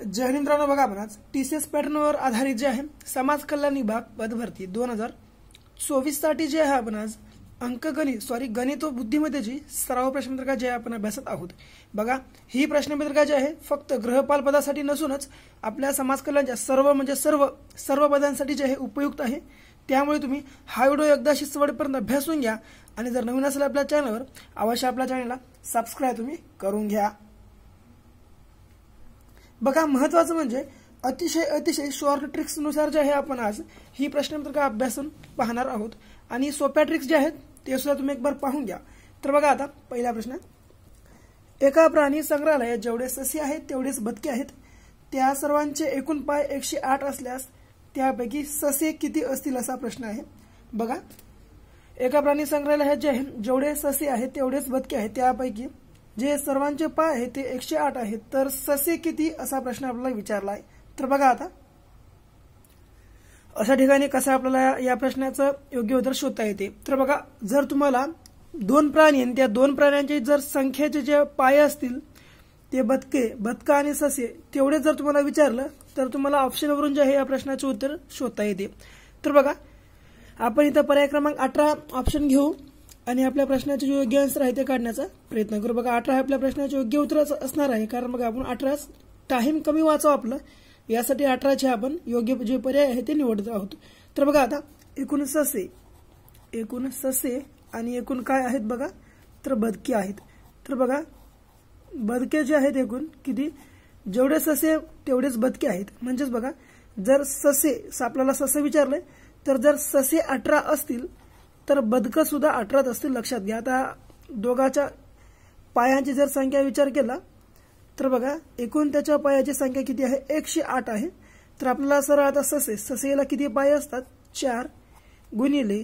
जय हिंद मित्रांनो, बघा आपण आज टीसीएस पॅटर्नवर आधारित जे आहे समाज कल्याण विभाग पदभरती 2024 साठी जे आहे आपण आज गणित व बुद्धिमत्तेची सराव प्रश्नपत्रिका जे आपण अभ्यासत आहोत। बघा ही प्रश्नपत्रिका जी आहे फक्त गृहपाल पदासाठी नसूनच आपल्या समाज कल्याणच्या सर्व पदांसाठी जे आहे उपयुक्त आहे। त्यामुळे तुम्ही हा व्हिडिओ एकदाशी शेवटपर्यंत अभ्यासून घ्या आणि जर नवीन असेल आपल्या चॅनलवर अवश्य आपल्या चॅनलला सबस्क्राइब तुम्ही करून घ्या। बघा महत्त्वाचं म्हणजे अतिशय शॉर्ट ट्रिक्स नुसार जे आहे आपण आज ही प्रश्नपत्रिका अभ्यासून पाहणार आहोत आणि सोप्या ट्रिक्स जे आहेत ते सुद्धा तुम्ही एक बार पाहून घ्या। तर बघा आता पहिला प्रश्न, एका प्राणी संग्रहालयात जेवढे ससे आहेत तेवढेच बदके आहेत, त्या सर्वांचे एकूण पाय 108 असल्यास त्यापैकी ससे किती असतील असा प्रश्न आहे। बघा एका प्राणी संग्रहालयात जे आहे जेवढे ससे आहेत तेवढेच बदके आहेत, त्यापैकी जे सर्वांचे पाय आहेत ते 108 आहेत, तर ससे किती असा प्रश्न आपल्याला विचारला आहे। तर बघा आता अशा ठिकाणी कसं आपल्याला या प्रश्नाचं योग्य उत्तर शोधता येते। तर बघा जर तुम्हाला दोन प्राणी आणि त्या दोन प्राण्यांची जर संख्येचे जे पाय असतील ते बदका आणि ससे तेवढे जर तुम्हाला विचारलं तर तुम्हाला ऑप्शनवरून जे आहे या प्रश्नाचे उत्तर शोधता येते। तर बघा आपण इथं पर्याय क्रमांक 18 ऑप्शन घेऊ आणि आपल्या प्रश्नाचे जे योग्य आन्सर आहे ते काढण्याचा प्रयत्न करू। बघा 18 आपल्या प्रश्नाचे योग्य उत्तर असणार आहे, कारण बघा आपण 18 टाइम कमी वाचावं आपलं, यासाठी 18 चे आपण योग्य जे पर्याय आहे ते निवडत आहोत। तर बघा आता एकूण ससे आणि एकूण काय आहेत बघा, तर बदके आहेत। तर बघा बदके जे आहेत एकूण किती, जेवढे ससे तेवढेच बदके आहेत। म्हणजेच बघा जर आपल्याला ससे विचारले तर जर ससे 18 असतील तर बदक सुद्धा 18 असतील, लक्षात घ्या। आता दोघांच्या पायांची जर संख्या विचार केला तर बघा एकूण त्याच्या पायाची संख्या किती आहे, 108 आहे। तर आपल्याला सरळ आता ससेला किती पाय असतात, 4 गुणिले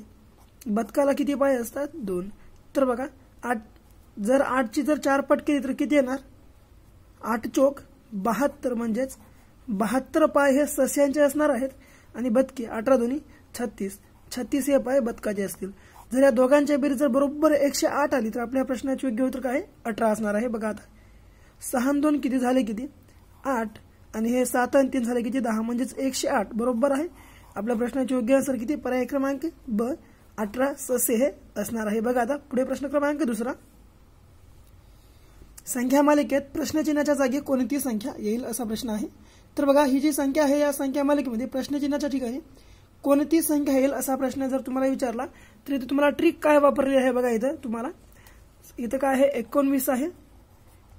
बदकाला किती पाय असतात, 2। तर बघा 8 जर 8 ची जर 4 पट केली तर किती येणार, 8 चोक 72, म्हणजेच 72 पाय हे सस्यांचे असणार आहेत आणि बदके 18 दोन्ही 36 हे पाय बदकाचे असतील। जर या दोघांच्या बेरीज जर बरोबर 108 आली तर आपल्या प्रश्नाचे योग्य उत्तर काय 18 असणार आहे। बघा आता 6 आणि 2 किती झाले, किती 8 आणि हे 7 आणि 3 झाले किती 10, म्हणजेच 108 बरोबर आहे। आपल्या प्रश्नाचे योग्य आन्सर किती, पर्याय क्रमांक ब 18 ससे हे असणार आहे। बघा आता पुढे प्रश्न क्रमांक दुसरा, संख्या मालिकेत प्रश्नचिन्हाच्या जागी कोणती संख्या येईल असा प्रश्न आहे। तर बघा ही जी संख्या आहे या संख्या मालिकेमध्ये प्रश्नचिन्हाच्या ठिकाणी कोणती संख्या येईल असा प्रश्न जर तुम्हाला विचारला तर इथे तुम्हाला ट्रिक काय वापरली आहे बघा। इथं काय आहे, 19 आहे,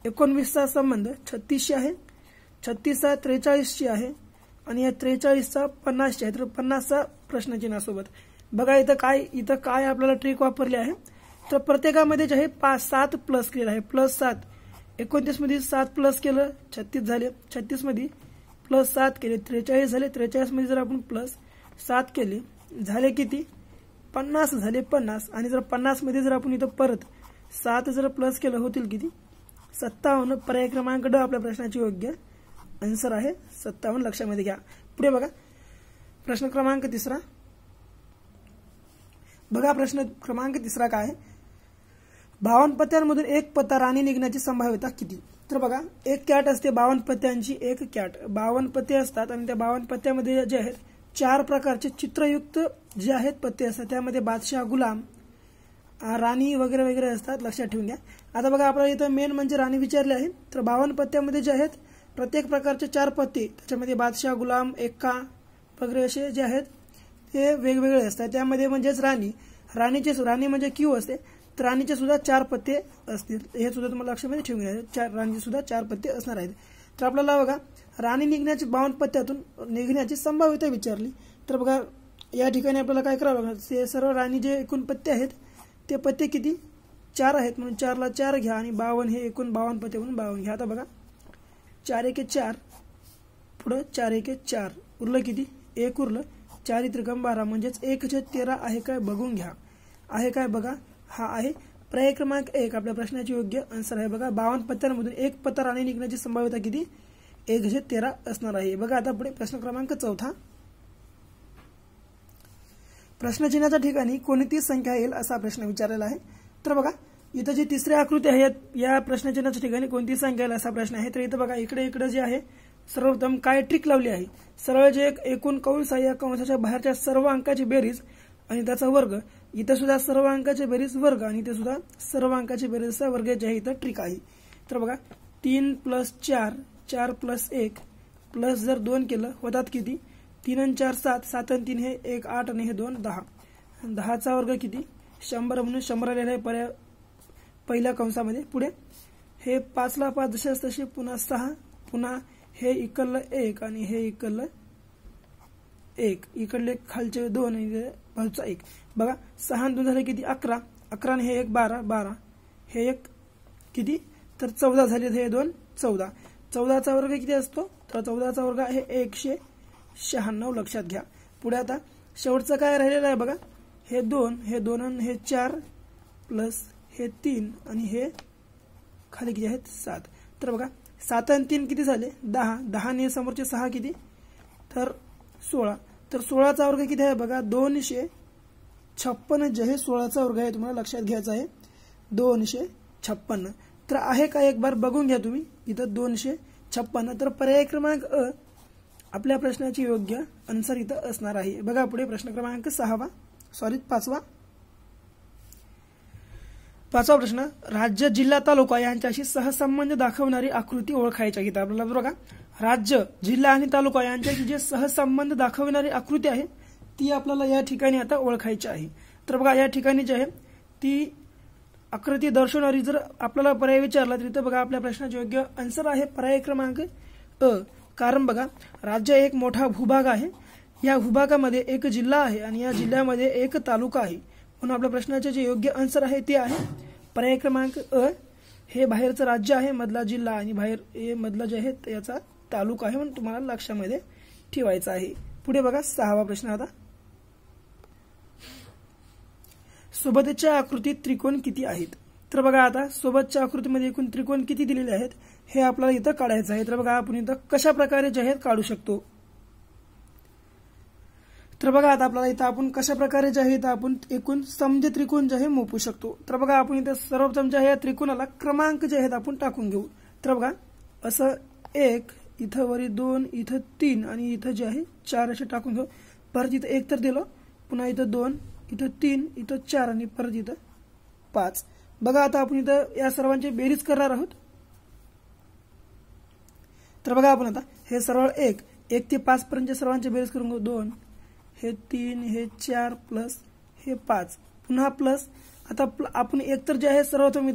19चा संबंध 36 आहे, 36चा 43 आहे आणि या 43चा 50 आहे, तर 50चा प्रश्नचिन्हासोबत। बघा इथं काय आपल्याला ट्रिक वापरली आहे, तर प्रत्येकामध्ये जे आहे 7 प्लस केलं आहे, +7। 29 मध्ये 7 प्लस केलं 36 झाले, 36 मध्ये +7 केले 43 झाले, 43 मध्ये जर आपण +7 केले झाले किती 50 झाले 50, आणि जर 50 मध्ये जर आपण इथं परत 7 जर प्लस केलं होतील किती 57। पर्याय क्रमांक ड आपल्या प्रश्नाचे योग्य आन्सर आहे 57, लक्षामध्ये घ्या। पुढे बघा प्रश्न क्रमांक तिसरा, बघा प्रश्न क्रमांक तिसरा काय आहे, 52 पत्त्यांमधून एक पत्ता राणी निघण्याची संभाव्यता किती। तर बघा एक कॅट असते 52 पत्त्यांची, एक कॅट 52 पत्ते असतात आणि त्या 52 पत्त्यामध्ये जे आहेत 4 प्रकारचे चित्रयुक्त जे आहेत पत्ते असतात, त्यामध्ये बादशाह, गुलाम, राणी वगैरे वगैरे असतात, लक्षात ठेवून घ्या। आता बघा आपल्याला इथं मेन म्हणजे राणी विचारले आहे, तर 52 पत्त्यामध्ये जे आहेत प्रत्येक प्रकारचे 4 पत्ते, त्याच्यामध्ये बादशाह, गुलाम, एक्का वगैरे असे जे आहेत ते वेगवेगळे असतात। त्यामध्ये म्हणजेच राणी म्हणजे क्यू असते, तर राणीचे सुद्धा 4 पत्ते असतील, हे सुद्धा तुम्हाला लक्षामध्ये ठेवून घ्या। राणीचे सुद्धा 4 पत्ते असणार आहेत। तर आपल्याला बघा राणी निघण्याची 52 पत्त्यातून निघण्याची संभाव्यता विचारली, तर बघा या ठिकाणी आपल्याला काय करावं लागणार, ते सर्व राणी जे एकूण पत्ते आहेत ते पत्ते किती 4 आहेत, म्हणून 4 ला 4 घ्या आणि 52 हे एकूण 52 पत्ते म्हणून 52 घ्या। आता बघा 4 एके 4 पुढे 4 एके 4 उरलं किती 1 उरलं, 4 त्रिकम 12, म्हणजेच 1/13 आहे काय बघून घ्या, आहे काय बघा, हा आहे पर्याय क्रमांक 1 आपल्या प्रश्नाचे योग्य आन्सर आहे। बघा 52 पत्त्यांमधून एक पत्ता राणी निघण्याची संभाव्यता किती 1/13 असणार आहे। बघा आता पुढे प्रश्न क्रमांक चौथा, प्रश्नचिन्हाच्या ठिकाणी कोणती संख्या येईल असा प्रश्न विचारलेला आहे। तर बघा इथं जी तिसरी आकृती आहे या प्रश्नचिन्हाच्या ठिकाणी कोणती संख्या येईल असा प्रश्न आहे। तर इथं बघा इकडे जे आहे सर्वप्रथम काय ट्रिक लावली आहे, सरळ जे एकूण कंस आहे या कंसाच्या बाहेरच्या सर्व अंकाची बेरीज आणि त्याचा वर्ग, इथं सुद्धा सर्व अंकाची बेरीज वर्ग आणि इथे सुद्धा सर्व अंकाची बेरीजचा वर्ग जे आहे इथं ट्रिक आहे. तर बघा 3 + 4, 4 + 1 प्लस जर 2 केलं होतात किती, 3 आणि 4 7, 7 आणि 3 हे 1 8 आणि हे 2 10, 10चा वर्ग किती 100 म्हणून 100 लिहिलं आहे पहिल्या कंसामध्ये. पुढे हे 5 ला 5 जसेच तसे पुन्हा 6, पुन्हा हे इकडलं 1 आणि हे इकडलं 1, इकडले खालचे 2 आणि बाजूचा 1. बघा 6 आणि 2 झाले किती 11, 11 आणि हे 1 12, 12 हे 1 किती तर 14 झाले, हे 2 14, 14चा वर्ग किती असतो तर 14चा वर्ग आहे 196, लक्षात घ्या. पुढे आता शेवटचं काय राहिलेलं आहे बघा, हे 2 आणि हे 4 प्लस हे 3 आणि हे खाली किती आहेत 7. तर बघा 7 आणि 3 किती झाले 10, 10 आणि समोरचे 6 किती तर 16, तर 16चा वर्ग किती आहे बघा 256, जे हे 16चा वर्ग आहे तुम्हाला लक्षात घ्यायचा आहे 256. तर आहे का एक बार बघून घ्या तुम्ही इथं 256. तर पर्याय क्रमांक अ आपल्या प्रश्नाची योग्य आन्सर इथं असणार आहे. बघा पुढे प्रश्न क्रमांक 5वा प्रश्न, राज्य जिल्हा तालुका यांच्याशी सहसंबंध दाखवणारी आकृती ओळखायची आहे. आपल्याला बघा राज्य जिल्हा आणि तालुका यांच्याशी जे सहसंबंध दाखवणारी आकृती आहे ती आपल्याला या ठिकाणी आता ओळखायची आहे. तर बघा या ठिकाणी जी आहे ती आकृती दर्शवणारी जर आपल्याला पर्याय विचारला तर इथं बघा आपल्या प्रश्नाचे योग्य आन्सर आहे पर्याय क्रमांक अ. कारण बघा राज्य एक मोठा भूभाग आहे, या भूभागामध्ये एक जिल्हा आहे आणि या जिल्ह्यामध्ये एक तालुका आहे, म्हणून आपल्या प्रश्नाचे जे योग्य आन्सर आहे ते आहे पर्याय क्रमांक अ. हे बाहेरचं राज्य आहे, मधला जिल्हा आणि बाहेर हे मधलं जे आहे याचा तालुका आहे, म्हणून तुम्हाला लक्षामध्ये ठेवायचं आहे. पुढे बघा 6वा प्रश्न आता, सोबतच्या आकृतीत त्रिकोण किती आहेत. तर बघा आता सोबतच्या आकृतीमध्ये एकूण त्रिकोण किती दिलेले आहेत हे आपल्याला इथं काढायचं आहे. तर बघा आपण इथं कशा प्रकारे जे आहेत काढू शकतो. तर बघा आता आपल्याला इथं आपण कशा प्रकारे जे आहे इथं आपण एकूण समजे त्रिकोण जे आहे मोपू शकतो. तर बघा आपण इथं सर्वप्रथम जे आहे त्रिकोणाला क्रमांक जे आहेत आपण टाकून घेऊ. तर बघा असं 1 इथं वरी 2 इथं 3 आणि इथं जे आहे 4 असे टाकून घेऊ. परत इथं 1 तर दिलं, पुन्हा इथं 2 इथं 3 इथं 4 आणि परत इथं 5. बघा आता आपण इथं या सर्वांची बेरीज करणार आहोत. तर बघा आपण आता हे सरळ 1 ते 5 पर्यंत सर्वांची बेरीज करून घेऊ. 2 हे 3 हे 4 प्लस हे 5 पुन्हा प्लस आता आपण 1 तर जे आहे सर्वप्रथम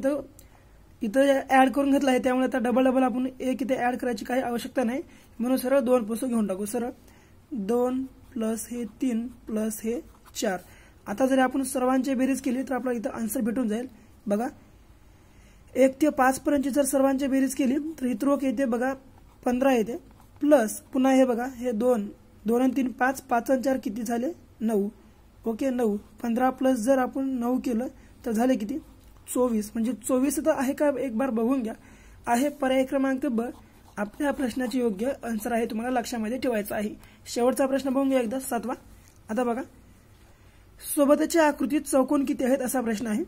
इथं ऍड करून घेतला आहे, त्यामुळे आता डबल आपण 1 इथे ऍड करायची काही आवश्यकता नाही, म्हणून सरळ 2 पासून घेऊन टाकू. सरळ 2 प्लस हे 3 प्लस हे 4. आता जर आपण सर्वांची बेरीज केली तर आपल्याला इथं आन्सर भेटून जाईल. बघा 1 ते 5 पर्यंत जर सर्वांची बेरीज केली तर इथं रोख येते बघा 15 येते, प्लस पुन्हा हे बघा हे 2 आणि 3 5, 5 आणि 4 किती झाले 9. ओके 9, 15 प्लस जर आपण 9 केलं तर झाले किती 24, म्हणजे 24 तर आहे का एक बार बघून घ्या. आहे पर्याय क्रमांक ब आपल्या प्रश्नाची योग्य आन्सर आहे, तुम्हाला लक्षामध्ये ठेवायचं आहे. शेवटचा प्रश्न बघून घ्या एकदा 7वा. आता बघा सोबतच्या आकृतीत चौकोन किती आहेत असा प्रश्न आहे.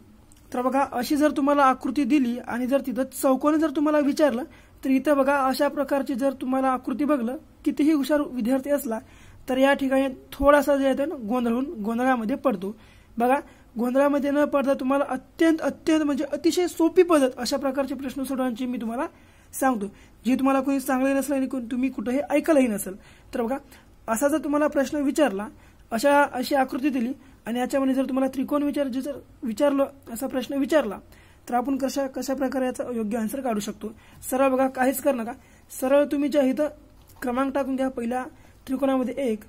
तर बघा अशी जर तुम्हाला आकृती दिली आणि जर तिथं चौकोन जर तुम्हाला विचारलं तर इथं बघा अशा प्रकारची जर तुम्हाला आकृती बघलं कितीही हुशार विद्यार्थी असला तर या ठिकाणी थोडासा जे आहे ना गोंधळामध्ये पडतो. बघा गोंधळामध्ये न पडता तुम्हाला अत्यंत म्हणजे अतिशय सोपी पद्धत अशा प्रकारचे प्रश्न सोडवण्याची मी तुम्हाला सांगतो, जी तुम्हाला कोणी सांगले नसेल आणि तुम्ही कुठेही ऐकलंही नसेल. तर बघा असा जर तुम्हाला प्रश्न विचारला, अशी आकृती दिली आणि याच्यामध्ये जर तुम्हाला त्रिकोण विचारलं असा प्रश्न विचारला तर आपण कशा प्रकारे याचा योग्य आन्सर काढू शकतो. सरळ बघा काहीच कर नका, सरळ तुम्ही ज्या इथं क्रमांक टाकून घ्या. पहिल्या त्रिकोणामध्ये 1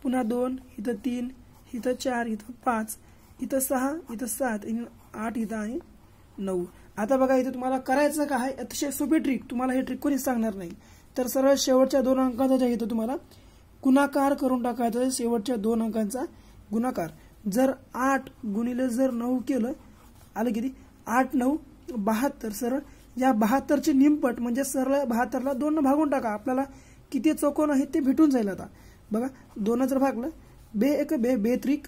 पुन्हा 2 इथं 3 इथं 4 इथं 5 इथं 6 इथं 7 8 इथं आणि 9. आता बघा इथं तुम्हाला करायचं काय, अतिशय सोपी ट्रिक, तुम्हाला हे ट्रिक कोणीच सांगणार नाही. तर सरळ शेवटच्या 2 अंकांचा ज्या इथं तुम्हाला गुणाकार करून टाकायचा आहे. शेवटच्या 2 अंकांचा गुणाकार जर 8 गुणिले जर 9 केलं आलं किती 8 9 72. सरळ या 72चे निमपट म्हणजे सरळ 72ला 2 भागून टाका, आपल्याला किती चौकोन आहेत ते भेटून जाईल. आता बघा 2 जर भागलं बे 1 बे 3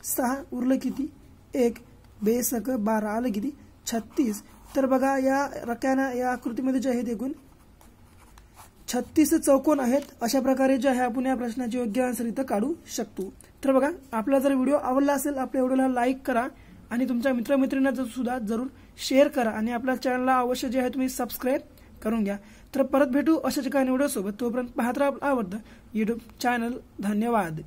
6 उरलं किती 1 बे 1 12 आलं किती 36. तर बघा या रक्याना या आकृतीमध्ये जे आहेत एकूण 36 चौकोन आहेत. अशा प्रकारे जे आहे आपण या प्रश्नाचे योग्य आन्सर इथं काढू शकतो. तर बघा, आपला जर व्हिडिओ आवडला असेल आपल्या व्हिडिओला लाईक करा आणि तुमच्या मित्रमैत्रिणींना सुद्धा जरूर शेअर करा आणि आपल्या चॅनलला अवश्य जे आहे तुम्ही सबस्क्राईब करून घ्या. तर परत भेटू अशाच काही व्हिडिओ सोबत. तोपर्यंत पाहत राहा आवडतं YouTube चॅनल. धन्यवाद.